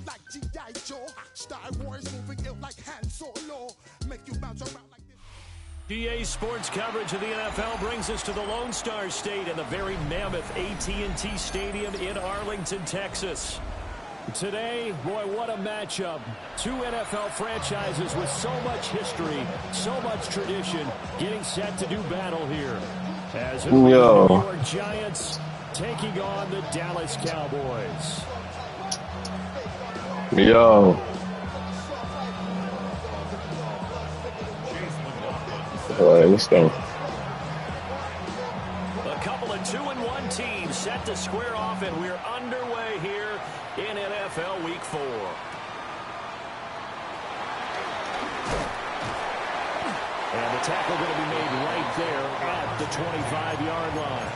like G.I. Joe. Star Wars moving ill like Han Solo. Make you bounce around like this. GA Sports coverage of the NFL brings us to the Lone Star State and the very mammoth AT&T Stadium in Arlington, Texas. Today, boy, what a matchup. Two NFL franchises with so much history, so much tradition, getting set to do battle here. As the New York Giants taking on the Dallas Cowboys. Yo. All right, let's go. A couple of 2-1 teams set to square off, and we're underway here in NFL Week 4. And the tackle going to be made right there at the 25-yard line.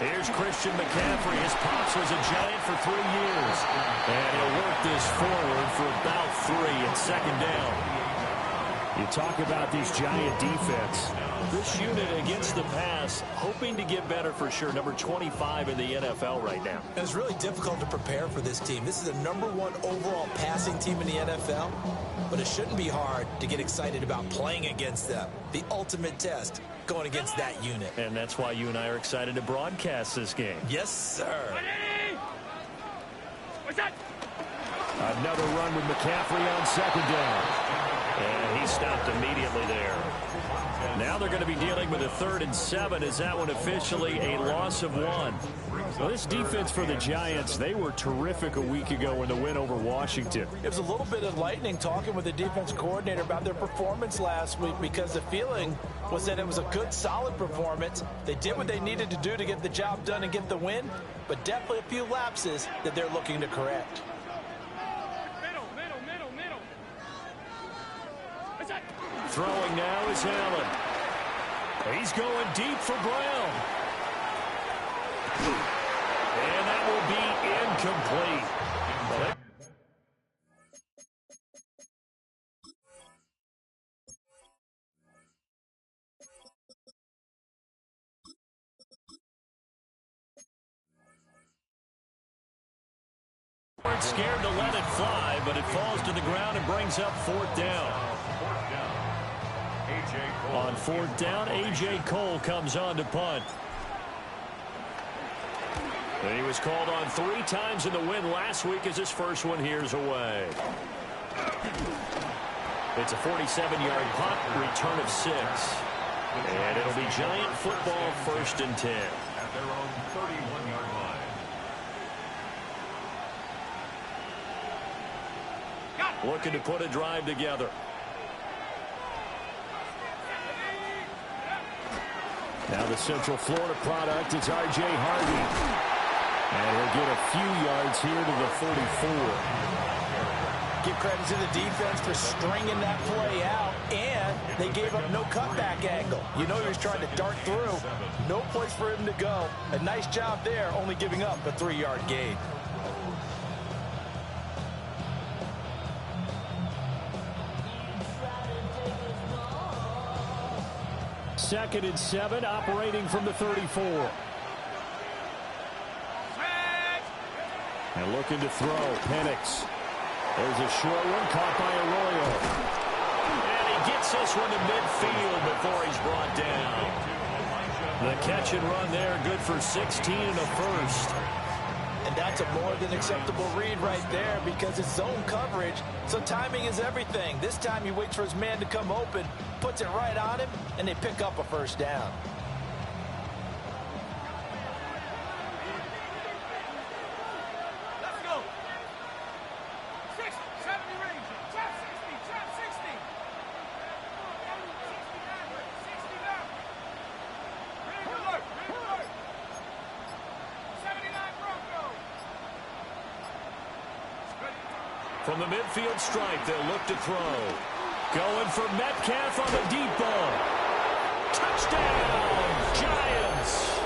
Here's Christian McCaffrey. His pops was a Giant for 3 years. And he'll work this forward for about 3 at second down. You talk about these Giant defense. This unit against the pass, hoping to get better for sure. Number 25 in the NFL right now. And it's really difficult to prepare for this team. This is the #1 overall passing team in the NFL. But it shouldn't be hard to get excited about playing against them. The ultimate test going against that unit. And that's why you and I are excited to broadcast this game. Yes, sir. Another run with McCaffrey on second down. And he stopped immediately there. Now they're going to be dealing with a 3rd and 7. Is that one officially a loss of 1? Well, this defense for the Giants, they were terrific a week ago in the win over Washington. It was a little bit enlightening talking with the defense coordinator about their performance last week, because the feeling was that it was a good, solid performance. They did what they needed to do to get the job done and get the win, but definitely a few lapses that they're looking to correct. Throwing now is Allen. He's going deep for Brown. And that will be incomplete. Weren't scared to let it fly, but it falls to the ground and brings up 4th down. On 4th down, A.J. Cole comes on to punt. And he was called on 3 times in the win last week as his first one here's away. It's a 47-yard punt, return of 6. And it'll be Giant football 1st and 10. At their own 31-yard line. Looking to put a drive together. Now the Central Florida product is R.J. Harvey. And he'll get a few yards here to the 44. Give credit to the defense for stringing that play out, and they gave up no cutback angle. You know he was trying to dart through. No place for him to go. A nice job there, only giving up a 3-yard gain. Second and 7, operating from the 34. And looking to throw, Penix. There's a short one caught by Arroyo. And he gets this one to midfield before he's brought down. The catch and run there, good for 16 and a first. And that's a more than acceptable read right there, because it's zone coverage, so timing is everything. This time he waits for his man to come open, puts it right on him, and they pick up a 1st down. Let's go. 60, 70 range. Trap 60, trap 60. 69. Ring alert, ring alert. 79 Bronco. From the midfield stripe, they'll look to throw. Going for Metcalf on the deep ball. Touchdown, Giants!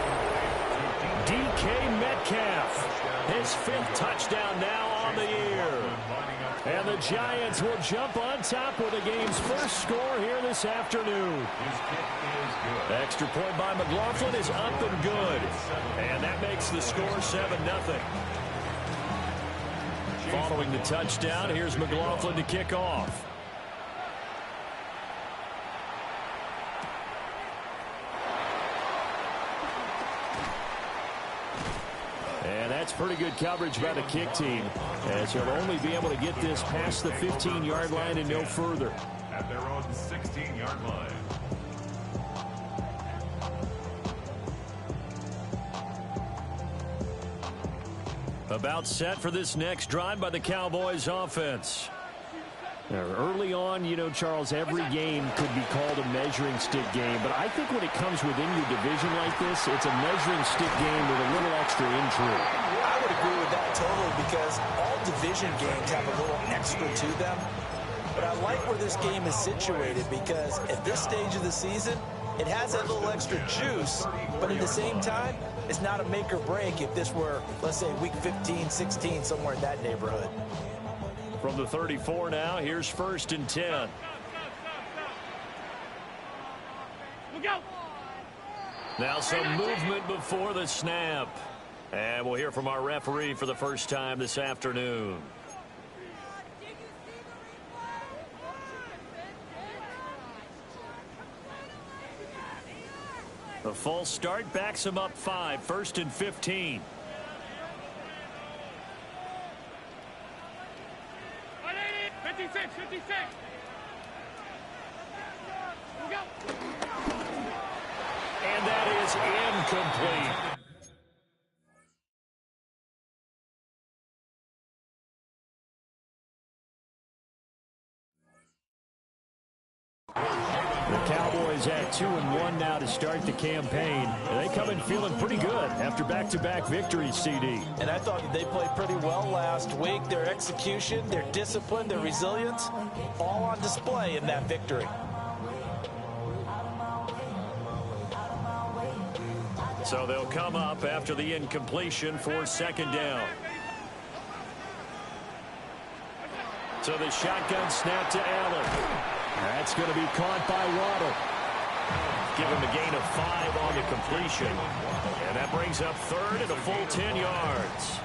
DK Metcalf, his 5th touchdown now on the year. And the Giants will jump on top with the game's first score here this afternoon. Extra point by McLaughlin is up and good. And that makes the score 7-0. Following the touchdown, here's McLaughlin to kick off. And that's pretty good coverage by the kick team, as he'll only be able to get this past the 15-yard line and no further. At their own 16-yard line. About set for this next drive by the Cowboys offense. Now, early on, you know, Charles, every game could be called a measuring stick game, but I think when it comes within your division like this, it's a measuring stick game with a little extra intrigue. I would agree with that totally, because all division games have a little extra to them. But I like where this game is situated, because at this stage of the season, it has that little extra juice, but at the same time, it's not a make or break if this were, let's say, week 15, 16, somewhere in that neighborhood. From the 34 now, here's 1st and 10. Look out! Now some movement before the snap. And we'll hear from our referee for the first time this afternoon. The false start backs him up 5, 1st and 15. And that is incomplete. The Cowboys at 2-1 now to start the campaign. And they come in feeling pretty good after back-to-back victories, CD. And I thought that they played pretty well last week. Their execution, their discipline, their resilience, all on display in that victory. So they'll come up after the incompletion for 2nd down. So the shotgun snap to Allen. That's going to be caught by Waddle. Give him a gain of 5 on the completion. And that brings up 3rd and a full 10 yards.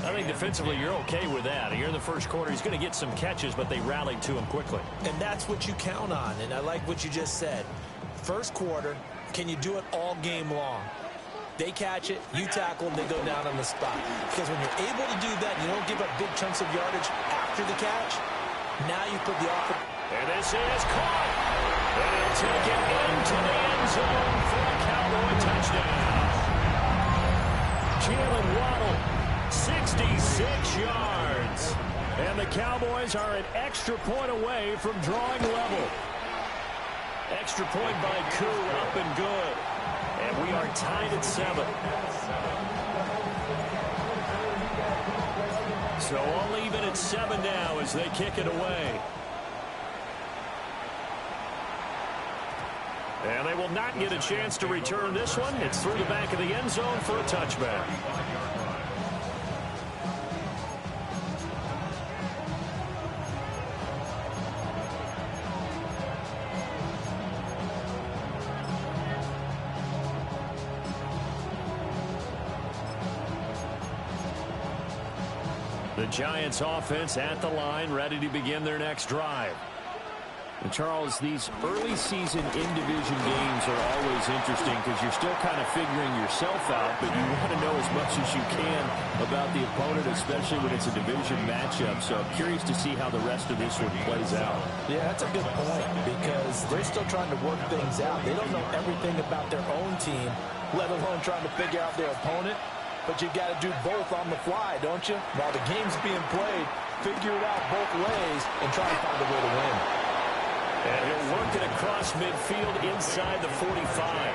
I think defensively you're okay with that. Here in the first quarter, he's going to get some catches, but they rallied to him quickly. And that's what you count on, and I like what you just said. First quarter, can you do it all game long? They catch it, you tackle them, they go down on the spot. Because when you're able to do that, you don't give up big chunks of yardage after the catch. Now you put the offense. And this is caught. And he'll take it into the end zone for a Cowboy touchdown. Jalen Waddle, 66 yards. And the Cowboys are an extra point away from drawing level. Extra point by Koo, up and good. And we are tied at 7. So all even at 7 now as they kick it away. And they will not get a chance to return this one. It's through the back of the end zone for a touchback. The Giants offense at the line, ready to begin their next drive. And Charles, these early season in-division games are always interesting because you're still kind of figuring yourself out, but you want to know as much as you can about the opponent, especially when it's a division matchup. So I'm curious to see how the rest of this one plays out. Yeah, that's a good point because they're still trying to work things out. They don't know everything about their own team, let alone trying to figure out their opponent. But you got to do both on the fly, don't you? While the game's being played, figure it out both ways and try to find a way to win. And he'll work it across midfield inside the 45.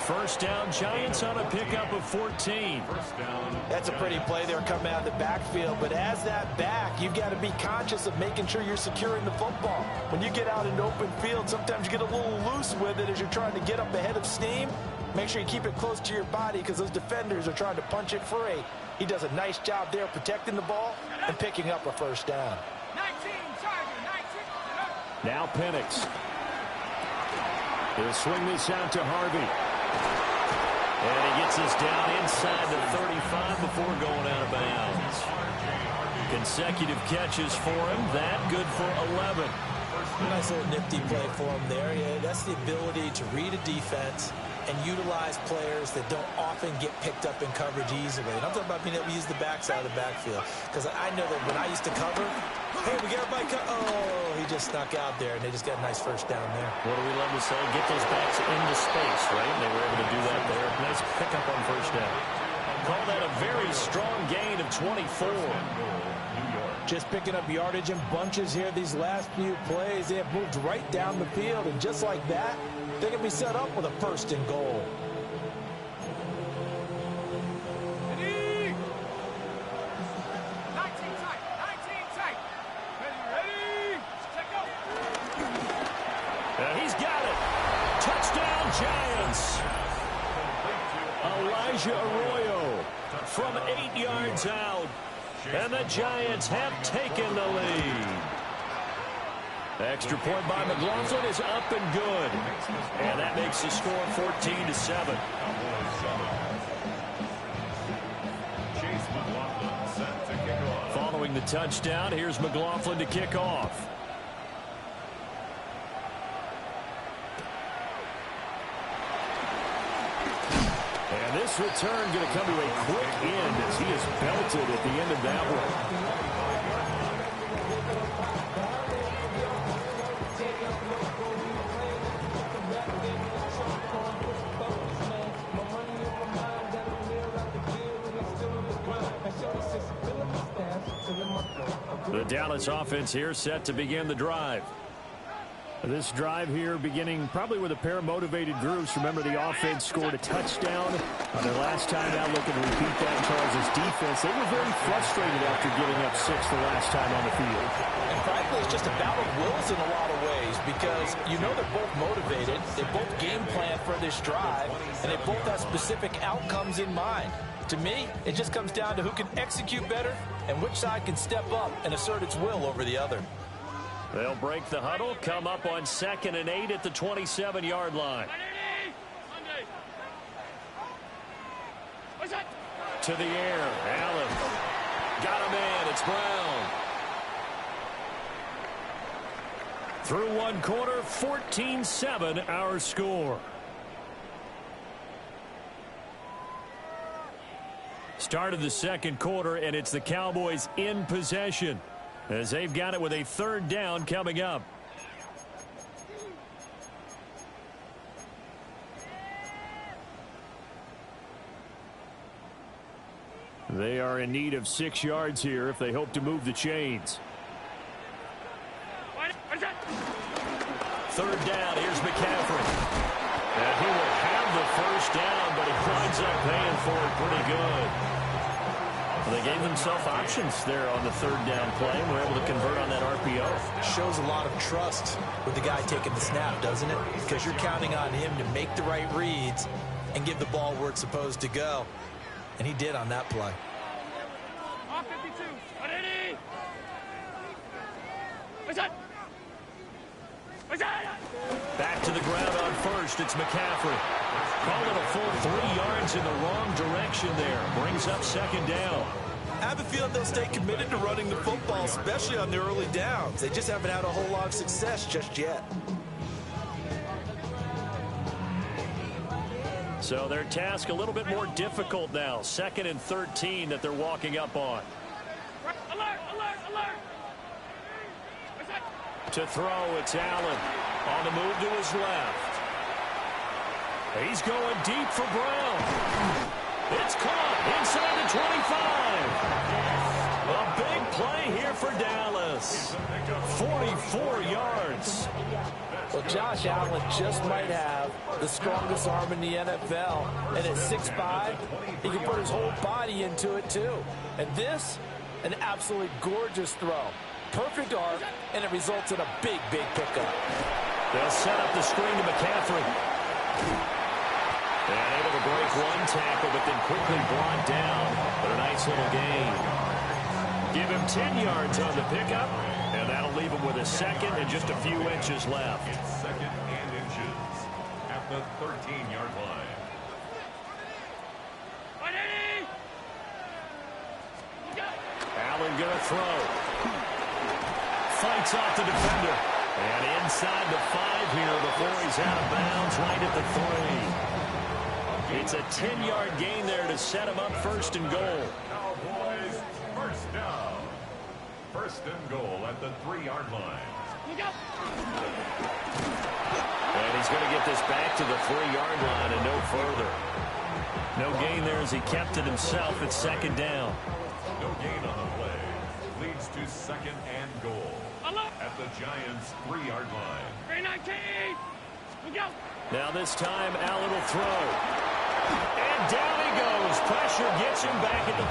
First down, Giants on a pickup of 14. First down. That's a pretty play there coming out of the backfield. But as that back, you've got to be conscious of making sure you're securing the football. When you get out in open field, sometimes you get a little loose with it as you're trying to get up ahead of steam. Make sure you keep it close to your body because those defenders are trying to punch it free. He does a nice job there protecting the ball and picking up a first down. 19, Charger, 19. Now Penix. He'll swing this out to Harvey. And he gets us down inside the 35 before going out of bounds. Consecutive catches for him. That good for 11. Nice little nifty play for him there. Yeah, that's the ability to read a defense and utilize players that don't often get picked up in coverage easily. And I'm talking about being able to use the backside of the backfield. Because I know that when I used to cover, hey, we got everybody oh, he just snuck out there, and they just got a nice first down there. What do we love to say? Get those backs into space, right? And they were able to do that there. Nice pickup on first down. Call that a very strong gain of 24. Just picking up yardage in bunches here these last few plays. They have moved right down the field, and just like that, they can be set up with a first and goal. Ready? 19 tight, 19 tight. Ready? Check go. He's got it. Touchdown, Giants. Elijah Arroyo from 8 yards out. And the Giants have taken the lead. Extra point by McLaughlin is up and good. And that makes the score 14-7. Chase McLaughlin set to kick off. Following the touchdown, here's McLaughlin to kick off. And this return going to come to a quick end as he is belted at the end of that one. The Dallas offense here set to begin the drive. This drive here beginning probably with a pair of motivated groups. Remember, the offense scored a touchdown on their last time out. Looking to repeat that in Charles' defense. They were very frustrated after giving up 6 the last time on the field. And frankly, it's just a battle of wills in a lot of ways because you know they're both motivated. They both game plan for this drive, and they both have specific outcomes in mind. To me, it just comes down to who can execute better and which side can step up and assert its will over the other. They'll break the huddle, come up on 2nd and 8 at the 27-yard line. To the air, Allen. Got a man, it's Brown. Through one quarter, 14-7 our score. Start of the second quarter, and it's the Cowboys in possession as they've got it with a 3rd down coming up. They are in need of 6 yards here if they hope to move the chains. 3rd down, here's McCaffrey. And he will have the first down, but he winds up paying for it pretty good. Well, they gave themselves options there on the 3rd down play and were able to convert on that RPO. Shows a lot of trust with the guy taking the snap, doesn't it? Because you're counting on him to make the right reads and give the ball where it's supposed to go. And he did on that play. Off 52. Ready? What's that? What's that? Back to the ground on first. It's McCaffrey. Call it a full 3 yards in the wrong direction there. Brings up 2nd down. I have a feeling they'll stay committed to running the football, especially on the early downs. They just haven't had a whole lot of success just yet. So their task a little bit more difficult now. 2nd and 13 that they're walking up on. Alert, alert, alert. What's that? To throw, it's Allen. On the move to his left. He's going deep for Brown. It's caught inside the 25. A big play here for Dallas. 44 yards. Well, Josh Allen just might have the strongest arm in the NFL. And at 6'5", he can put his whole body into it, too. And this, an absolutely gorgeous throw. Perfect arc, and it results in a big, big pickup. They'll set up the screen to McCaffrey. And able to break one tackle, but then quickly brought down. But a nice little gain. Give him 10 yards on the pickup, and that'll leave him with a second and just a few inches left. It's second and inches at the 13-yard line. Allen gonna throw. Fights off the defender. And inside the 5 here before he's out of bounds right at the 3. It's a 10-yard gain there to set him up first and goal. Cowboys first down. First and goal at the 3-yard line. And he's going to get this back to the 3-yard line and no further. No gain there as he kept it himself at second down. No gain on the play. Leads to second and goal at the Giants' 3-yard line. 319. Now this time Allen will throw. And down he goes. Pressure gets him back at the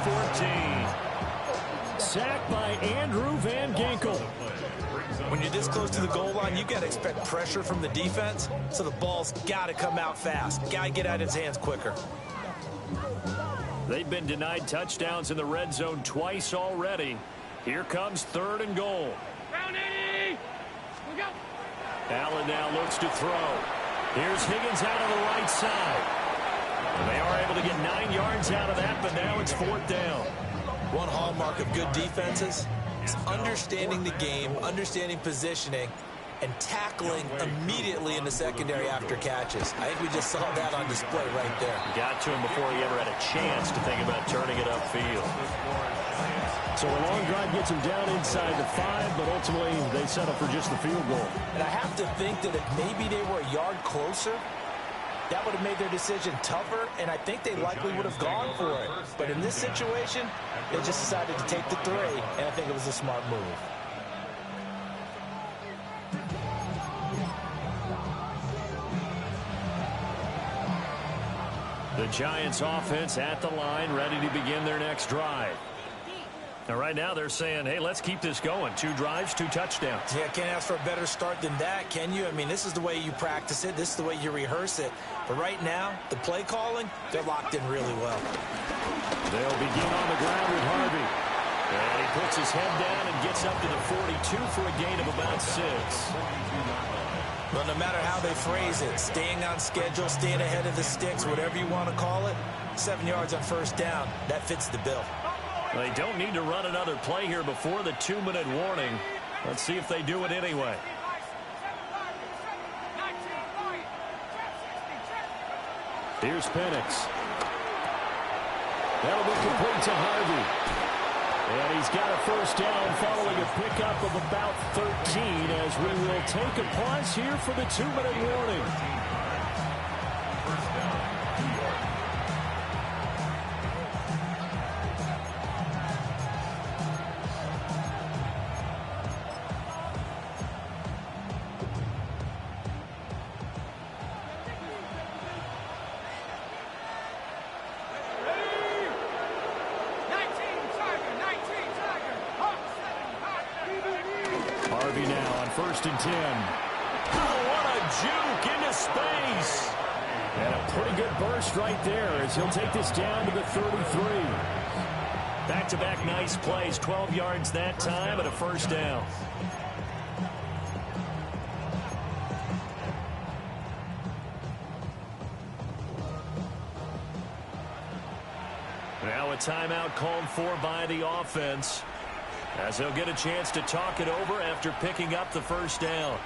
14. Sacked by Andrew Van Ginkel. When you're this close to the goal line, you've got to expect pressure from the defense, so the ball's got to come out fast. Got to get out of his hands quicker. They've been denied touchdowns in the red zone twice already. Here comes 3rd and goal. Round 80. Allen now looks to throw. Here's Higgins out on the right side. And they are able to get 9 yards out of that, but now it's 4th down. One hallmark of good defenses is understanding the game, understanding positioning, and tackling immediately in the secondary after catches. I think we just saw that on display right there. Got to him before he ever had a chance to think about turning it upfield. So a long drive gets him down inside the 5, but ultimately they settle for just the field goal. And I have to think that if maybe they were a yard closer, that would have made their decision tougher, and I think they likely would have gone for it. But in this situation, they just decided to take the 3, and I think it was a smart move. The Giants offense at the line, ready to begin their next drive. Now, right now, they're saying, hey, let's keep this going. 2 drives, 2 touchdowns. Yeah, can't ask for a better start than that, can you? I mean, this is the way you practice it. This is the way you rehearse it. But right now, the play calling, they're locked in really well. They'll begin on the ground with Harvey. And he puts his head down and gets up to the 42 for a gain of about 6. Well, no matter how they phrase it, staying on schedule, staying ahead of the sticks, whatever you want to call it, 7 yards on first down, that fits the bill. They don't need to run another play here before the 2-minute warning. Let's see if they do it anyway. Here's Penix. That'll be complete to Harvey. And he's got a first down following a pickup of about 13 as we will take a pause here for the 2-minute warning. First down, 2 yards. Harvey now on 1st and 10. Oh, what a juke into space. And a pretty good burst right there as he'll take this down to the 33. Back-to-back nice plays, 12 yards that time and a first down. Now a timeout called for by the offense, as they'll get a chance to talk it over after picking up the first down.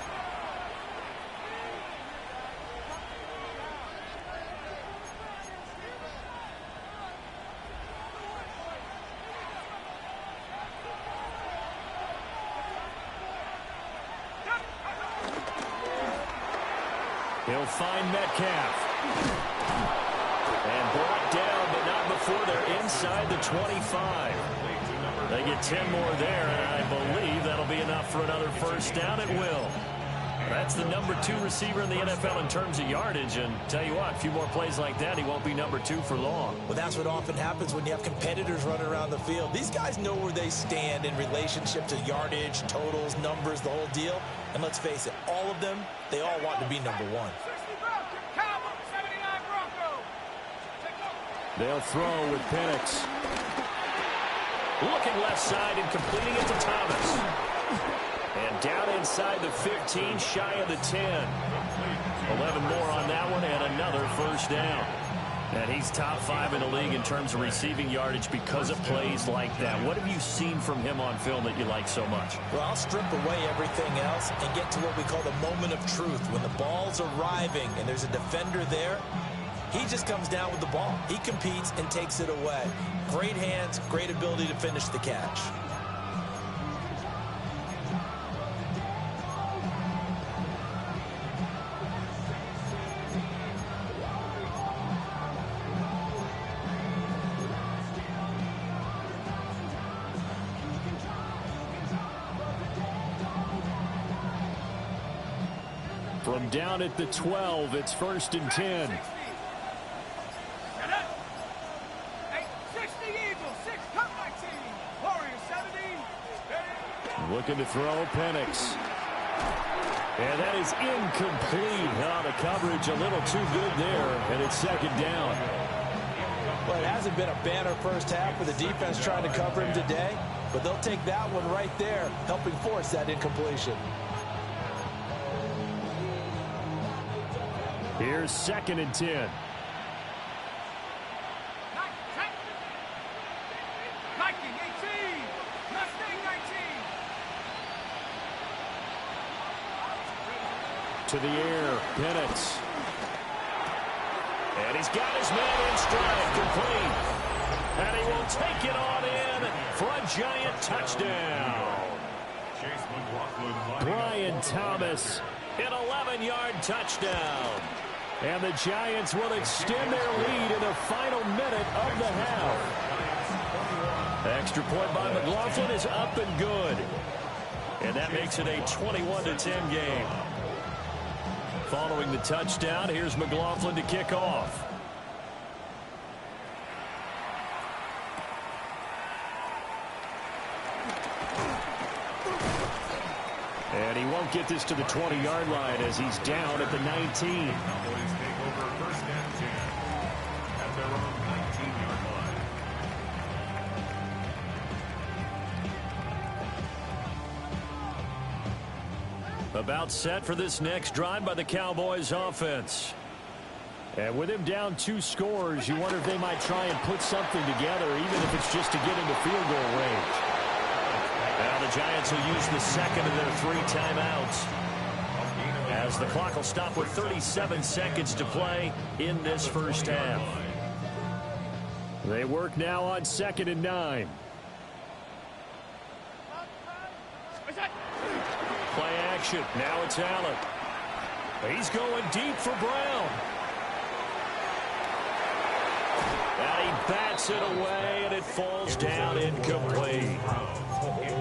He'll find Metcalf. And brought down, but not before they're inside the 25. They get 10 more there, and I believe that'll be enough for another first down. It will. That's the number 2 receiver in the NFL in terms of yardage, and tell you what, a few more plays like that, he won't be number 2 for long. Well, that's what often happens when you have competitors running around the field. These guys know where they stand in relationship to yardage, totals, numbers, the whole deal. And let's face it, all of them, they all want to be number 1. They'll throw with Penix. Looking left side and completing it to Thomas. And down inside the 15, shy of the 10. 11 more on that one and another first down. And he's top 5 in the league in terms of receiving yardage because of plays like that. What have you seen from him on film that you like so much? Well, I'll strip away everything else and get to what we call the moment of truth. When the ball's arriving and there's a defender there, he just comes down with the ball. He competes and takes it away. Great hands, great ability to finish the catch. From down at the 12, it's 1st and 10. Looking to throw Penix. And that is incomplete. Oh, the coverage a little too good there, and it's 2nd down. Well, it hasn't been a banner first half for the defense trying to cover him today, but they'll take that one right there, helping force that incompletion. Here's 2nd and 10. To the air, Penix. And he's got his man in stride, complete. And he will take it on in for a giant touchdown. Brian Thomas, an 11-yard touchdown. And the Giants will extend their lead in the final minute of the half. Extra point by McLaughlin is up and good. And that makes it a 21-10 game. Following the touchdown, here's McLaughlin to kick off. And he won't get this to the 20-yard line as he's down at the 19. Cowboys take over 1st and 10 at their own 19-yard line. About set for this next drive by the Cowboys offense. And with him down 2 scores, you wonder if they might try and put something together, even if it's just to get into field goal range. Now the Giants will use the 2nd of their 3 timeouts, as the clock will stop with 37 seconds to play in this first half. They work now on 2nd and 9. Play action. Now it's Allen. He's going deep for Brown. And he bats it away, and it falls down incomplete.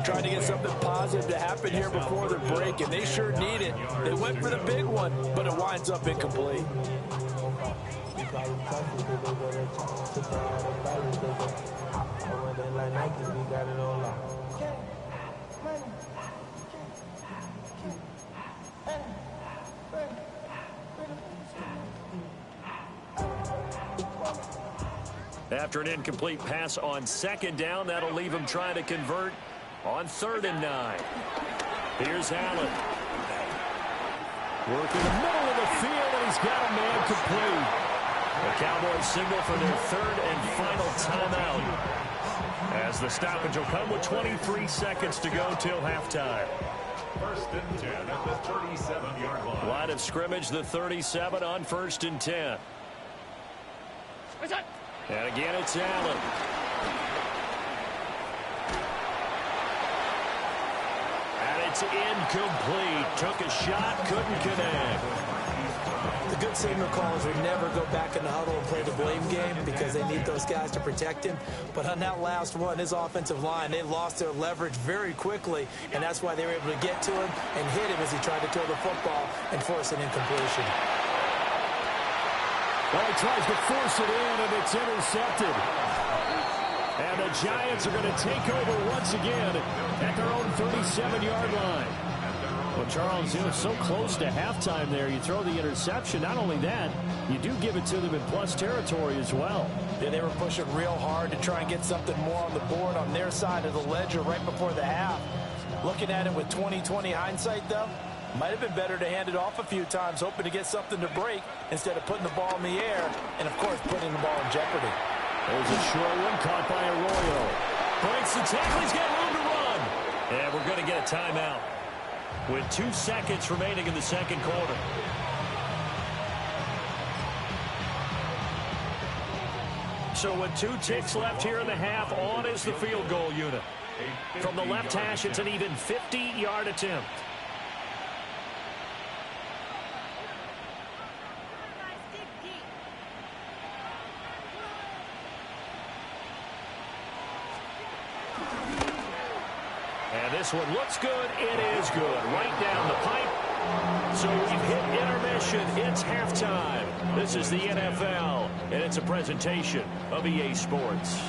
Trying to get something positive to happen here before the break, and they sure need it. They went for the big one, but it winds up incomplete. After an incomplete pass on 2nd down, that'll leave him trying to convert on 3rd and 9. Here's Allen. Working the middle of the field, and he's got a man complete. The Cowboys signal for their 3rd and final timeout, as the stoppage will come with 23 seconds to go till halftime. 1st and 10 at the 37-yard line. Line of scrimmage, the 37 on 1st and 10. And again, it's Allen. And it's It's incomplete. Took a shot, couldn't connect. The good signal callers would never go back in the huddle and play the blame game because they need those guys to protect him. But on that last one, his offensive line, they lost their leverage very quickly, and that's why they were able to get to him and hit him as he tried to throw the football and force an incompletion. Well, he tries to force it in, and it's intercepted. And the Giants are going to take over once again at their own 37-yard line. Well, Charles, it was so close to halftime there. You throw the interception. Not only that, you do give it to them in plus territory as well. Yeah, they were pushing real hard to try and get something more on the board on their side of the ledger right before the half. Looking at it with 20/20 hindsight, though, might have been better to hand it off a few times, hoping to get something to break instead of putting the ball in the air and, of course, putting the ball in jeopardy. There's a short one caught by Arroyo. Breaks the tackle. He's got room to run. And we're going to get a timeout with 2 seconds remaining in the second quarter. So with 2 ticks left here in the half, on is the field goal unit. From the left hash, it's an even 50-yard attempt. And this one looks good. It is good. Right down the pipe. So we've hit intermission. It's halftime. This is the NFL, and it's a presentation of EA Sports.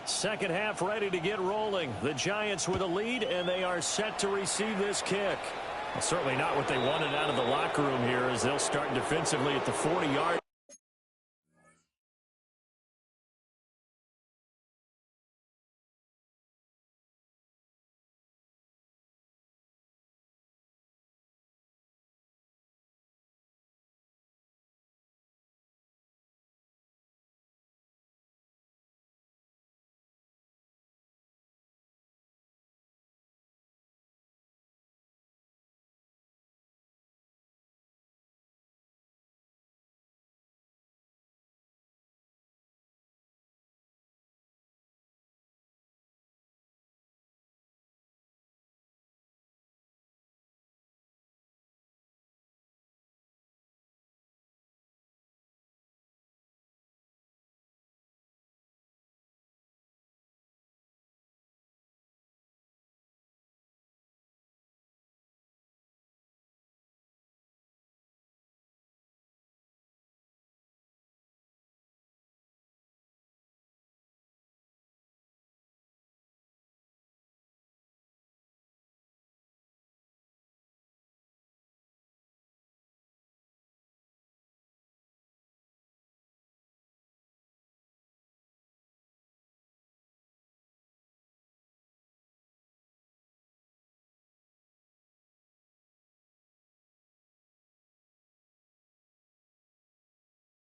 Second half ready to get rolling. The Giants with a lead, and they are set to receive this kick. Well, certainly not what they wanted out of the locker room here, as they'll start defensively at the 40-yard